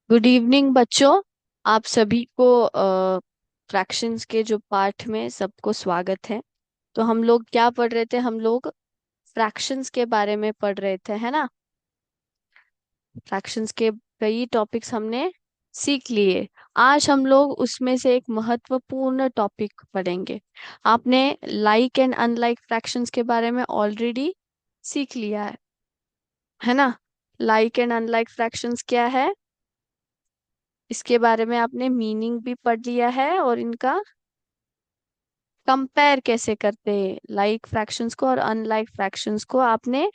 Good evening बच्चों। आप सभी को फ्रैक्शंस के जो पाठ में सबको स्वागत है। तो हम लोग क्या पढ़ रहे थे? हम लोग फ्रैक्शंस के बारे में पढ़ रहे थे, है ना। फ्रैक्शंस के कई टॉपिक्स हमने सीख लिए। आज हम लोग उसमें से एक महत्वपूर्ण टॉपिक पढ़ेंगे। आपने लाइक एंड अनलाइक फ्रैक्शंस के बारे में ऑलरेडी सीख लिया है ना। लाइक एंड अनलाइक फ्रैक्शंस क्या है, इसके बारे में आपने मीनिंग भी पढ़ लिया है और इनका कंपेयर कैसे करते हैं, लाइक फ्रैक्शंस को और अनलाइक फ्रैक्शंस को आपने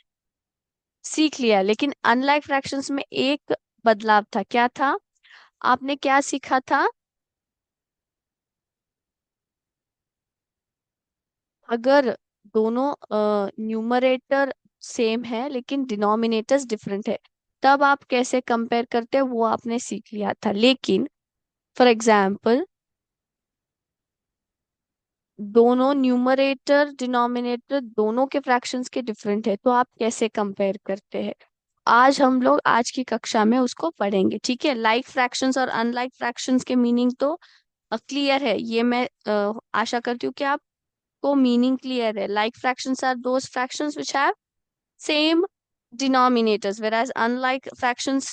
सीख लिया। लेकिन अनलाइक फ्रैक्शंस में एक बदलाव था। क्या था? आपने क्या सीखा था? अगर दोनों न्यूमरेटर सेम है लेकिन डिनोमिनेटर्स डिफरेंट है, तब आप कैसे कंपेयर करते हैं वो आपने सीख लिया था। लेकिन फॉर एग्जाम्पल, दोनों न्यूमरेटर डिनोमिनेटर दोनों के फ्रैक्शंस के डिफरेंट है, तो आप कैसे कंपेयर करते हैं? आज हम लोग आज की कक्षा में उसको पढ़ेंगे, ठीक है। लाइक फ्रैक्शंस और अनलाइक फ्रैक्शंस के मीनिंग तो क्लियर है, ये मैं आशा करती हूँ कि आपको मीनिंग क्लियर है। Like fractions are those fractions which have same denominators, whereas unlike fractions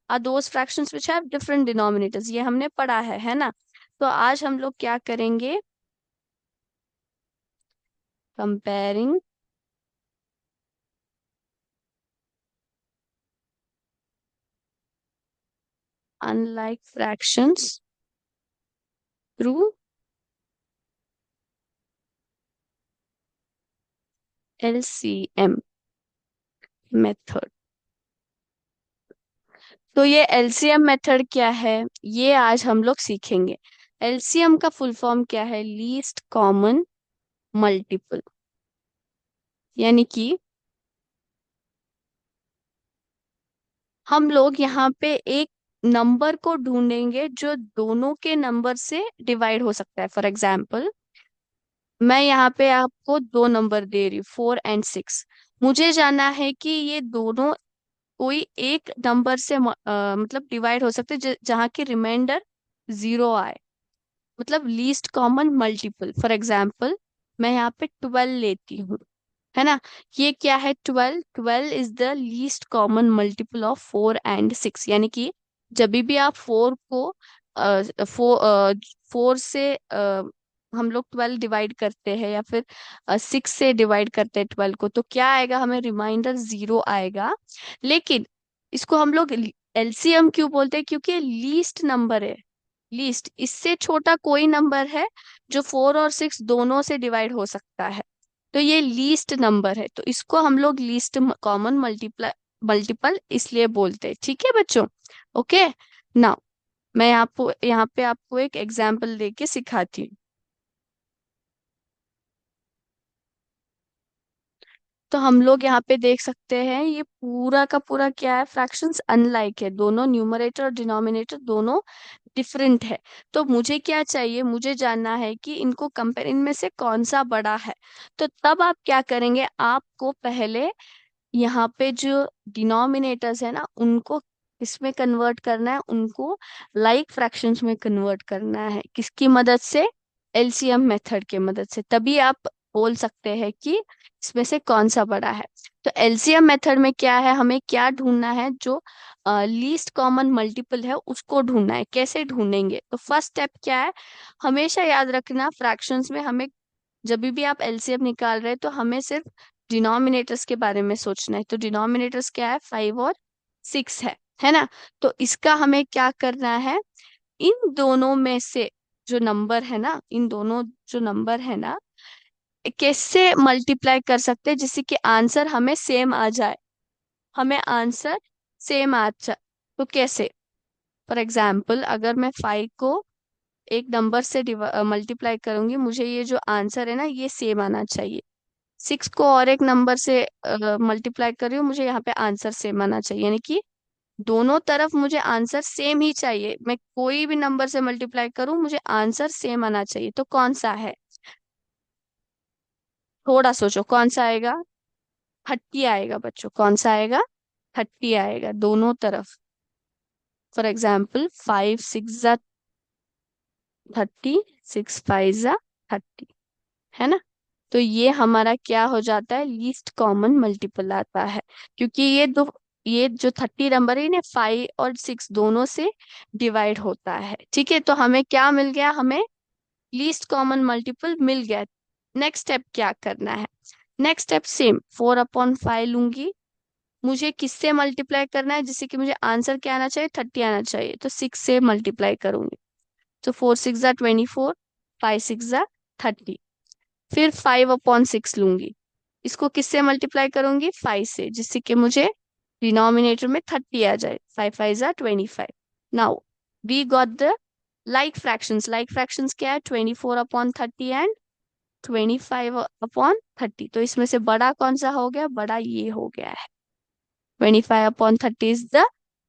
are those fractions which have different denominators। ये हमने पढ़ा है ना। तो आज हम लोग क्या करेंगे? Comparing unlike fractions through LCM method. तो ये एलसीएम मेथड क्या है, ये आज हम लोग सीखेंगे। एलसीएम का फुल फॉर्म क्या है? Least common multiple. यानी कि हम लोग यहाँ पे एक नंबर को ढूंढेंगे जो दोनों के नंबर से डिवाइड हो सकता है। फॉर एग्जाम्पल, मैं यहाँ पे आपको दो नंबर दे रही हूँ, 4 और 6। मुझे जानना है कि ये दोनों कोई एक नंबर से मतलब डिवाइड हो सकते हैं जहाँ की रिमाइंडर 0 आए, मतलब least common multiple. For example, मैं यहाँ पे 12 लेती हूँ, है ना। ये क्या है? 12, 12 is the least common multiple of 4 और 6। यानी कि जब भी आप फोर को फोर से हम लोग 12 डिवाइड करते हैं या फिर 6 से डिवाइड करते हैं 12 को, तो क्या आएगा? हमें रिमाइंडर 0 आएगा। लेकिन इसको हम लोग एलसीएम क्यों बोलते हैं? क्योंकि लीस्ट नंबर है। लीस्ट, इससे छोटा कोई नंबर है जो 4 और 6 दोनों से डिवाइड हो सकता है, तो ये लीस्ट नंबर है। तो इसको हम लोग लीस्ट कॉमन मल्टीप्लाई मल्टीपल इसलिए बोलते हैं, ठीक है बच्चों। ओके। नाउ मैं यहाँ पे आपको एक एग्जाम्पल देके सिखाती हूँ। तो हम लोग यहाँ पे देख सकते हैं, ये पूरा का पूरा क्या है? फ्रैक्शंस अनलाइक है, दोनों न्यूमरेटर और डिनोमिनेटर दोनों डिफरेंट है। तो मुझे क्या चाहिए? मुझे जानना है कि इनको कंपेयर, इनमें से कौन सा बड़ा है। तो तब आप क्या करेंगे? आपको पहले यहाँ पे जो डिनोमिनेटर्स है ना, उनको किसमें कन्वर्ट करना है? उनको लाइक फ्रैक्शंस में कन्वर्ट करना है। किसकी मदद से? एलसीएम मेथड के मदद से। तभी आप बोल सकते हैं कि इसमें से कौन सा बड़ा है। तो एलसीएम मेथड में क्या है? हमें क्या ढूंढना है? जो लीस्ट कॉमन मल्टीपल है उसको ढूंढना है। कैसे ढूंढेंगे? तो फर्स्ट स्टेप क्या है? हमेशा याद रखना, फ्रैक्शंस में हमें जब भी आप एलसीएम निकाल रहे हैं तो हमें सिर्फ डिनोमिनेटर्स के बारे में सोचना है। तो डिनोमिनेटर्स क्या है? 5 और 6 है ना। तो इसका हमें क्या करना है? इन दोनों में से जो नंबर है ना, इन दोनों जो नंबर है ना, कैसे मल्टीप्लाई कर सकते हैं जिससे कि आंसर हमें सेम आ जाए। हमें आंसर सेम आ जाए तो कैसे? फॉर एग्जाम्पल, अगर मैं 5 को एक नंबर से मल्टीप्लाई करूंगी, मुझे ये जो आंसर है ना ये सेम आना चाहिए। 6 को और एक नंबर से मल्टीप्लाई कर रही हूँ, मुझे यहाँ पे आंसर सेम आना चाहिए। यानी कि दोनों तरफ मुझे आंसर सेम ही चाहिए। मैं कोई भी नंबर से मल्टीप्लाई करूँ, मुझे आंसर सेम आना चाहिए। तो कौन सा है? थोड़ा सोचो, कौन सा आएगा? 30 आएगा बच्चों। कौन सा आएगा? 30 आएगा दोनों तरफ। फॉर एग्जाम्पल 5 6 जा 30, 6 5 जा 30, है ना। तो ये हमारा क्या हो जाता है, लीस्ट कॉमन मल्टीपल आता है, क्योंकि ये जो 30 नंबर है इन्हें 5 और 6 दोनों से डिवाइड होता है। ठीक है, तो हमें क्या मिल गया, हमें लीस्ट कॉमन मल्टीपल मिल गया। नेक्स्ट स्टेप क्या करना है, नेक्स्ट स्टेप सेम 4/5 लूंगी। मुझे किससे मल्टीप्लाई करना है, जिससे कि मुझे आंसर क्या आना चाहिए, 30 आना चाहिए, तो 6 से मल्टीप्लाई करूंगी। तो 4 6 जा 24, 5 6 जा 30। फिर 5/6 लूंगी, इसको किससे मल्टीप्लाई करूंगी, 5 से, जिससे कि मुझे डिनोमिनेटर में 30 आ जाए। 5 5 जा 25। Now we got the like fractions क्या है, 24/30 एंड 25/30। तो इसमें से बड़ा कौन सा हो गया, बड़ा ये हो गया है, 25/30 इज द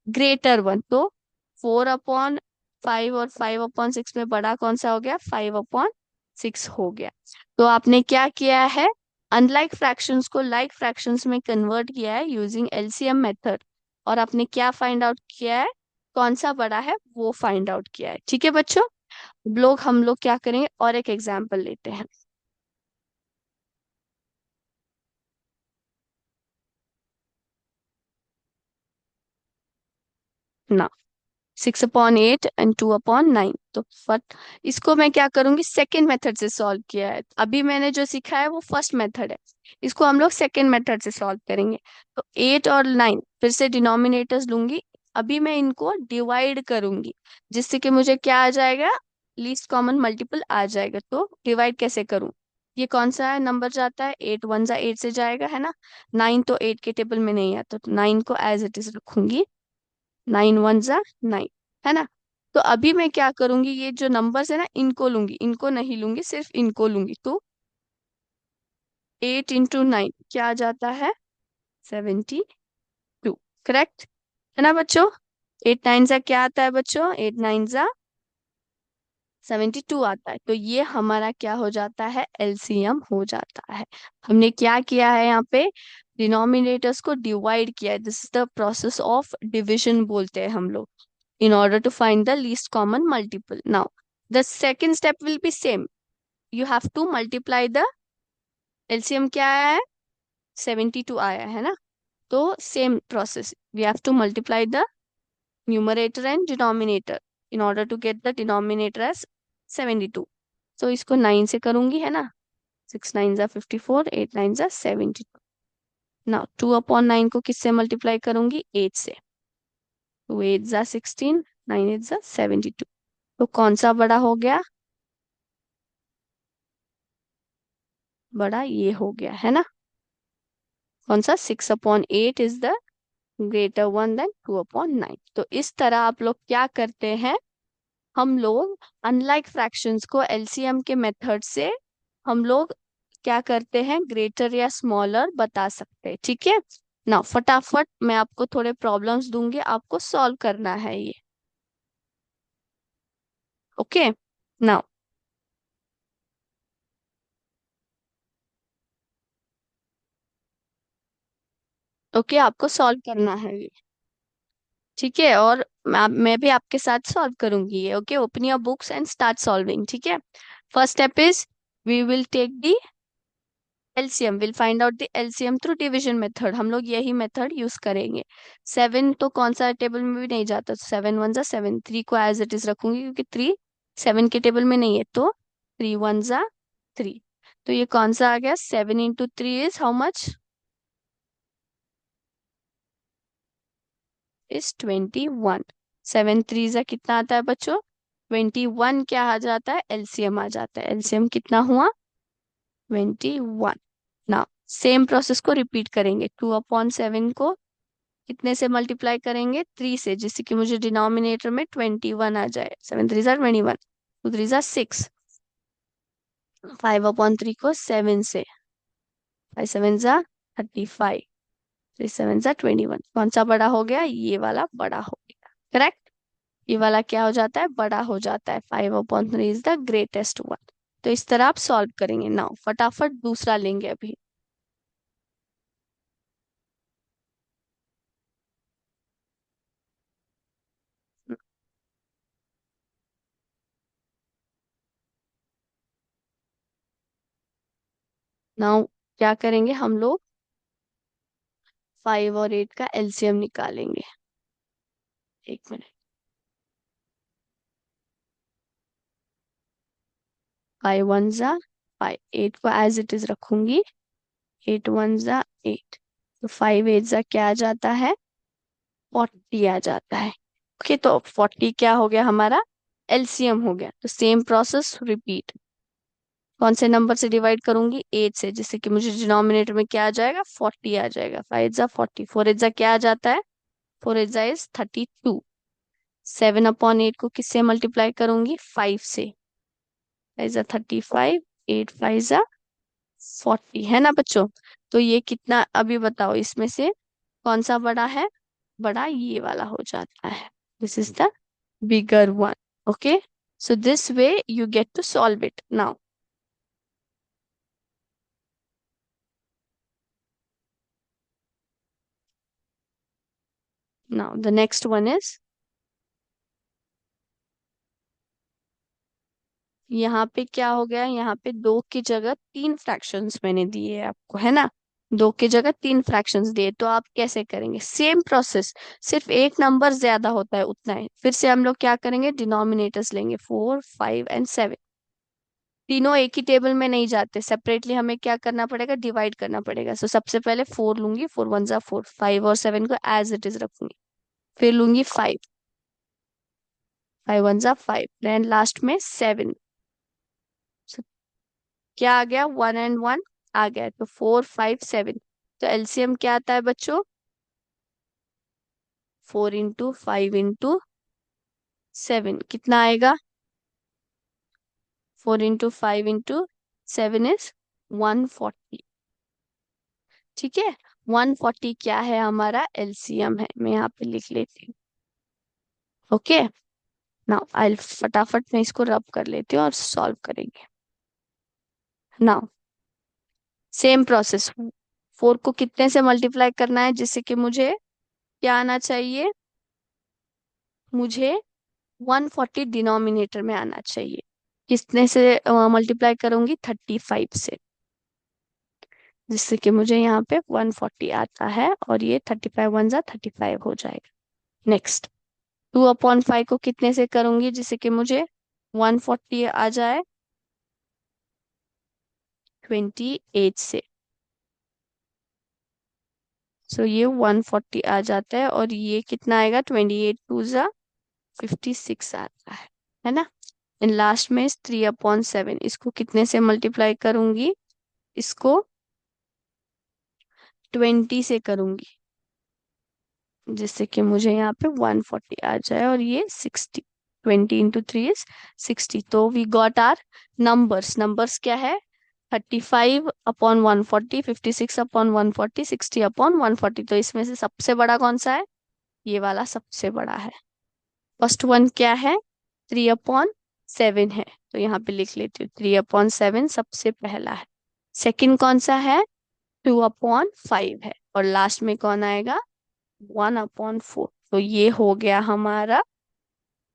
ग्रेटर वन। तो 4/5 और 5/6 में बड़ा कौन सा हो गया, 5/6 हो गया। तो आपने क्या किया है, अनलाइक फ्रैक्शंस को लाइक फ्रैक्शंस में कन्वर्ट किया है यूजिंग एलसीएम मेथड, और आपने क्या फाइंड आउट किया है, कौन सा बड़ा है वो फाइंड आउट किया है। ठीक है बच्चों, हम लोग क्या करेंगे, और एक एग्जाम्पल लेते हैं ना। 6/8 एंड 2/9, तो फट इसको मैं क्या करूंगी, सेकेंड मेथड से सॉल्व किया है। अभी मैंने जो सीखा है वो फर्स्ट मेथड है, इसको हम लोग सेकेंड मेथड से सॉल्व करेंगे। तो 8 और 9 फिर से डिनोमिनेटर्स लूंगी, अभी मैं इनको डिवाइड करूंगी, जिससे कि मुझे क्या आ जाएगा, लीस्ट कॉमन मल्टीपल आ जाएगा। तो डिवाइड कैसे करूं, ये कौन सा है नंबर जाता है, 8 1 जा 8 से जाएगा, है ना। 9 तो 8 के टेबल में नहीं आता, तो 9 को एज इट इज रखूंगी। 9 1 जा 9, है ना। तो अभी मैं क्या करूंगी, ये जो नंबर्स है ना इनको लूंगी, इनको नहीं लूंगी, सिर्फ इनको लूंगी। तो 8 × 9 क्या आ जाता है, 72, करेक्ट, है ना बच्चों। 8 9 जा क्या आता है बच्चों, 8 9 जा 72 आता है। तो ये हमारा क्या हो जाता है, एलसीएम हो जाता है। हमने क्या किया है यहाँ पे, डिनोमिनेटर्स को डिवाइड किया है, this is the process of division बोलते हैं हम लोग, in order to find the least common multiple. Now, the second step will be same. You have to multiply the LCM क्या आया है, 72 आया है ना। तो same process. We have to multiply the numerator and denominator in order to get the denominator as 72. तो इसको 9 से करूंगी, है ना। 6 9 जा 54, 8 9 जा 72। नाउ 2/9 को किससे मल्टीप्लाई करूंगी, 8 से। 2 8 जा 16, 9 8 जा 72। तो कौन सा बड़ा हो गया, बड़ा ये हो गया, है ना। कौन सा, 6/8 is the greater one than 2/9। तो इस तरह आप लोग क्या करते हैं, हम लोग अनलाइक फ्रैक्शंस को एलसीएम के मेथड से हम लोग क्या करते हैं, ग्रेटर या स्मॉलर बता सकते हैं। ठीक है ना, फटाफट मैं आपको थोड़े प्रॉब्लम्स दूंगी, आपको सॉल्व करना है ये। ओके, नाउ ओके, आपको सॉल्व करना है ये। ठीक है, और मैं भी आपके साथ सॉल्व करूंगी ये। Okay, open your books and start solving. ठीक है, first step is we will take the LCM, will find out the LCM through division method. हम लोग यही मेथड यूज करेंगे। 7 तो कौन सा टेबल में भी नहीं जाता, 7 1 जा 7, 3 को एज इट इज रखूंगी, क्योंकि 3 7 के टेबल में नहीं है। तो 3 1 जा 3। तो ये कौन सा आ गया, 7 × 3 इज हाउ मच, इज 21। 7 3 जा कितना आता है बच्चों, 21। क्या आ जाता है, एलसीएम आ जाता है। एलसीएम कितना हुआ, 21। ना सेम प्रोसेस को रिपीट करेंगे, 2/7 को कितने से मल्टीप्लाई करेंगे, 3 से, जिससे कि मुझे डिनोमिनेटर में 21 आ जाए। 7 3 जा 21, 2 3 जा 6। 5/3 को 7 से, 5 7 जा 35, 3 7 जा 21। कौन सा बड़ा हो गया, ये वाला बड़ा हो गया, करेक्ट। ये वाला क्या हो जाता है, बड़ा हो जाता है। 5/3 इज द ग्रेटेस्ट वन। तो इस तरह आप सॉल्व करेंगे। नाउ फटाफट दूसरा लेंगे अभी। नाउ क्या करेंगे हम लोग, 5 और 8 का एलसीएम निकालेंगे। एक मिनट। 5 1 जा 5, 8 को एज इट इज रखूंगी। 8 1 जा 8, तो 5 8 जा क्या आ जाता है, 40 आ जाता है। ओके, तो 40 क्या हो गया हमारा, एलसीएम हो गया। तो सेम प्रोसेस रिपीट। कौन से नंबर से डिवाइड करूंगी, 8 से, जिससे कि मुझे डिनोमिनेटर में क्या आ जाएगा, 40 आ जाएगा। 5 8 जा 40, 4 8 जा क्या आ जाता है, 4 8 जा इज 32। 7/8 को किससे मल्टीप्लाई करूंगी, 5 से। 5 जा 35, 8 5 जा 40, है ना बच्चों। तो ये कितना, अभी बताओ इसमें से कौन सा बड़ा है, बड़ा ये वाला हो जाता है। This is the bigger one. Okay, so this way you get to solve it now. Now the next one is, यहाँ पे क्या हो गया, यहाँ पे 2 की जगह 3 फ्रैक्शंस मैंने दिए हैं आपको, है ना। 2 की जगह 3 फ्रैक्शंस दिए, तो आप कैसे करेंगे, सेम प्रोसेस, सिर्फ एक नंबर ज्यादा होता है उतना है। फिर से हम लोग क्या करेंगे, डिनोमिनेटर्स लेंगे, 4 5 एंड 7। तीनों एक ही टेबल में नहीं जाते, सेपरेटली हमें क्या करना पड़ेगा, डिवाइड करना पड़ेगा। सो सबसे पहले 4 लूंगी, 4 1 जा 4, 5 और 7 को एज इट इज रखूंगी। फिर लूंगी 5, 5 1 जा 5, देन लास्ट में 7। क्या आ गया, 1 एंड 1 आ गया, तो 4 5 7। तो एलसीएम क्या आता है बच्चों, 4 इंटू 5 इंटू 7 कितना आएगा, 4 इंटू 5 इंटू 7 इज 140। ठीक है, 140 क्या है, हमारा एलसीएम है। मैं यहाँ पे लिख लेती हूँ। ओके, नाउ आई फटाफट मैं इसको रब कर लेती हूँ और सॉल्व करेंगे। नाउ सेम प्रोसेस, 4 को कितने से मल्टीप्लाई करना है, जिससे कि मुझे क्या आना चाहिए, मुझे 140 डिनोमिनेटर में आना चाहिए। कितने से मल्टीप्लाई करूंगी, 35 से, जिससे कि मुझे यहाँ पे 140 आता है, और ये 35 1 जा 35 हो जाएगा। नेक्स्ट, 2/5 को कितने से करूंगी, जिससे कि मुझे 140 आ जाए, 28 से। सो ये 140 आ जाता है, और ये कितना आएगा, 28 2 जा 56 आता है ना। एंड लास्ट में 3/7, इसको कितने से मल्टीप्लाई करूंगी, इसको 20 से करूंगी, जिससे कि मुझे यहाँ पे 140 आ जाए, और ये 60। 20 इंटू 3 इज 60। तो we got our numbers. Numbers क्या है, 35/140, 56/140, 60/140। तो इसमें से सबसे बड़ा कौन सा है, ये वाला सबसे बड़ा है। फर्स्ट वन क्या है, 3/7 है, तो यहाँ पे लिख लेती हूँ, 3/7 सबसे पहला है। सेकंड कौन सा है, 2/5 है, और लास्ट में कौन आएगा, 1/4। तो ये हो गया हमारा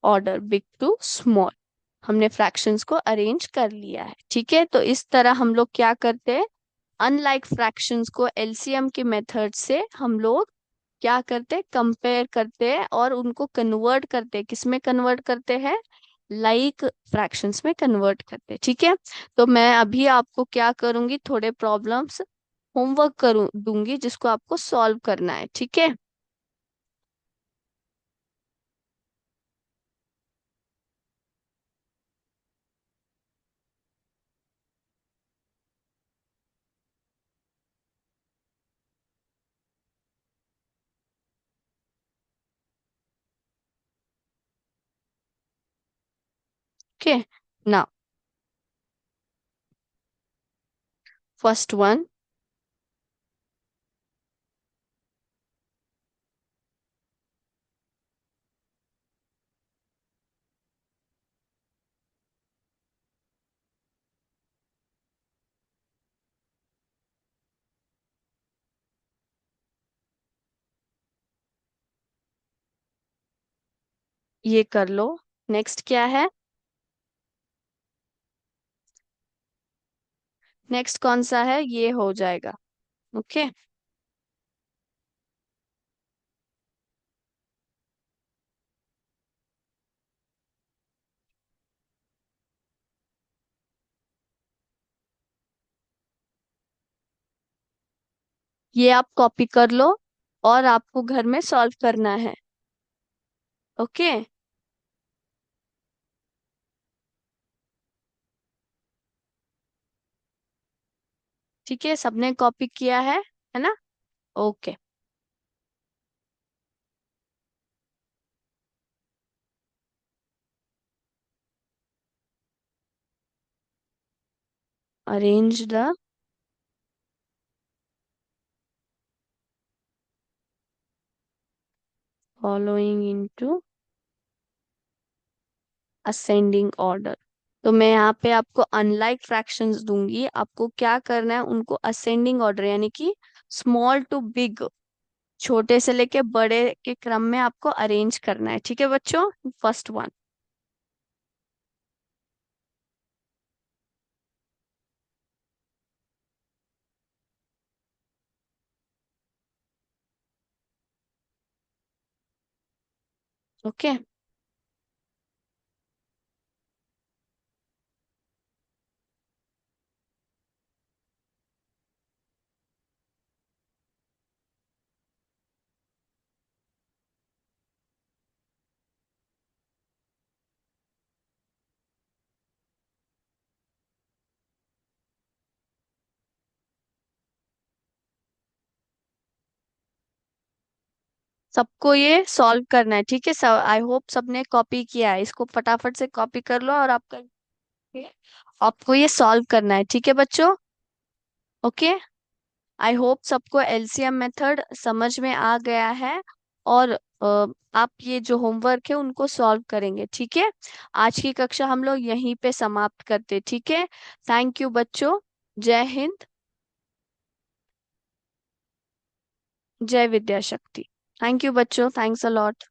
ऑर्डर, बिग टू स्मॉल। हमने फ्रैक्शंस को अरेंज कर लिया है। ठीक है, तो इस तरह हम लोग क्या करते हैं, अनलाइक फ्रैक्शंस को एलसीएम के मेथड से हम लोग क्या करते हैं, कंपेयर करते हैं, और उनको कन्वर्ट करते हैं। किस में कन्वर्ट करते हैं, लाइक फ्रैक्शंस में कन्वर्ट करते हैं। ठीक है, तो मैं अभी आपको क्या करूंगी, थोड़े प्रॉब्लम्स होमवर्क करूं दूंगी, जिसको आपको सॉल्व करना है। ठीक है, ओके। नाउ फर्स्ट वन, ये कर लो। नेक्स्ट क्या है, नेक्स्ट कौन सा है, ये हो जाएगा। ओके। ये आप कॉपी कर लो और आपको घर में सॉल्व करना है। ओके। ठीक है, सबने कॉपी किया है ना? Okay. Arrange the following into ascending order. तो मैं यहाँ पे आपको अनलाइक फ्रैक्शंस दूंगी, आपको क्या करना है, उनको असेंडिंग ऑर्डर यानी कि स्मॉल टू बिग, छोटे से लेके बड़े के क्रम में आपको अरेंज करना है। ठीक है बच्चों, फर्स्ट वन। ओके। सबको ये सॉल्व करना है, ठीक है सब, आई होप सबने कॉपी किया है, इसको फटाफट से कॉपी कर लो और आपका, आपको ये सॉल्व करना है, ठीक है बच्चों। ओके। आई होप सबको एलसीएम मेथड समझ में आ गया है। और आप ये जो होमवर्क है उनको सॉल्व करेंगे, ठीक है। आज की कक्षा हम लोग यहीं पे समाप्त करते, ठीक है। थैंक यू बच्चों। जय हिंद। जय विद्या शक्ति। थैंक यू बच्चों, थैंक्स अ लॉट।